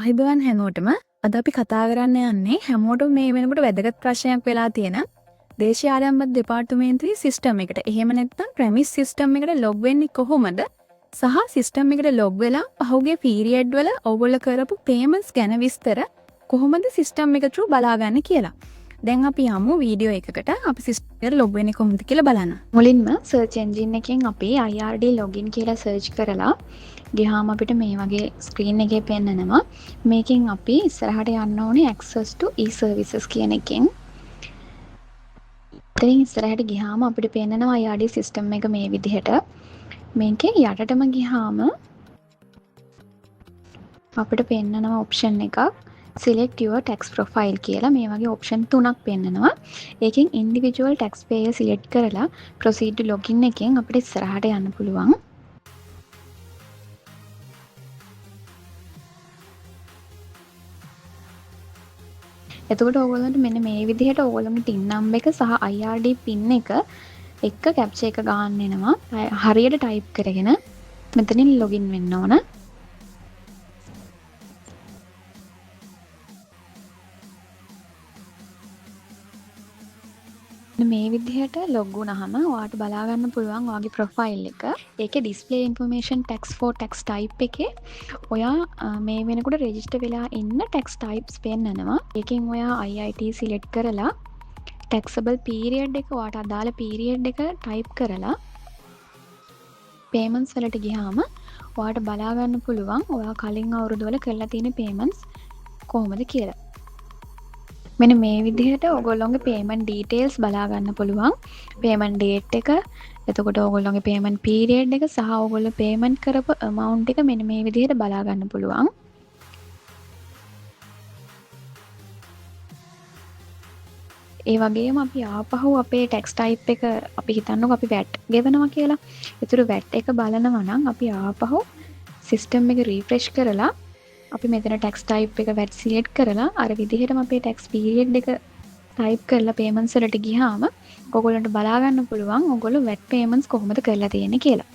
ආයුබෝවන් හැමෝටම. අද අපි කතා කරන්න යන්නේ හැමෝටම මේ වෙනකොට වැදගත් ප්‍රශ්නයක් වෙලා තියෙන දේශීය ආරම්භ දෙපාර්තමේන්තුවේ සිස්ටම් එකට. එහෙම නැත්නම් ප්‍රෙමිස් සිස්ටම් එකට ලොග් වෙන්නේ කොහොමද? සහ සිස්ටම් එකට ලොග් වෙලා පහුගිය පීරියඩ් වල ඔයගොල්ලෝ කරපු පේමන්ට්ස් ගැන විස්තර කොහොමද සිස්ටම් එක through බලාගන්නේ කියලා. දැන් අපි යමු වීඩියෝ එකකට. අපි සිස්ටම් එකට ලොග් වෙන්නේ කොහොමද කියලා බලන්න. මුලින්ම සර්ච් එන්ජින් එකෙන් අපි IRD login කියලා සර්ච් කරලා ගියාම අපිට මේ වගේ ස්ක්‍රීන් එකේ පෙන්නනවා. මේකෙන් අපි ඉස්සරහට යන්න ඕනේ access to e-services කියන එකෙන්. ඉතින් ඉස්සරහට ගියාම අපිට පෙන්නනවා IRD system එක මේ විදිහට. මේකේ යටටම ගියාම අපිට පෙන්නනවා option එකක් select your tax profile කියලා. මේ වගේ option තුනක් පෙන්නනවා. ඒකෙන් individual taxpayer select කරලා proceed to login එකෙන් අපිට ඉස්සරහට යන්න පුළුවන්. එතකොට ඕගොල්ලන්ට මෙන්න මේ විදිහට ඕගොල්ලන්ගේ TIN number එක සහ IRD pin එක එක්ක captcha එක ගන්න එනවා. හරියට type කරගෙන මෙතනින් login වෙන්න ඕන. මේ විදිහට log වුණාම ඔයාලට බලා ගන්න පුළුවන් ඔයාගේ profile එක. ඒකේ display information tax for tax type එකේ ඔයා මේ වෙනකොට register වෙලා ඉන්න tax types පෙන්නනවා. ඒකෙන් ඔයා IIT select කරලා taxable period එක ඔයාට අදාළ period එක type කරලා payments වලට ගියාම ඔයාට බලා ගන්න පුළුවන් ඔයා කලින් අවුරුදු වල කරලා තියෙන payments කොහොමද කියලා. මෙන්න මේ විදිහට ඔයගොල්ලෝගේ payment details බලා ගන්න පුළුවන්. payment date එක, එතකොට ඔයගොල්ලෝගේ payment period එක සහ ඔයගොල්ලෝ payment කරපු amount එක මෙන්න මේ විදිහට බලා ගන්න පුළුවන්. ඒ වගේම අපි ආපහු අපේ tax type එක අපි හිතන්නකෝ අපි VAT ගෙවනවා කියලා. ඒතර VAT එක බලනවා නම් අපි ආපහු system එක refresh කරලා අපි මෙතන tax type එක VAT select කරලා අර විදිහටම අපේ tax period එක type කරලා payments වලට ගියාම ඔයගොල්ලන්ට බලා ගන්න පුළුවන් ඔයගොල්ලෝ VAT payments කොහොමද කරලා තියෙන්නේ කියලා.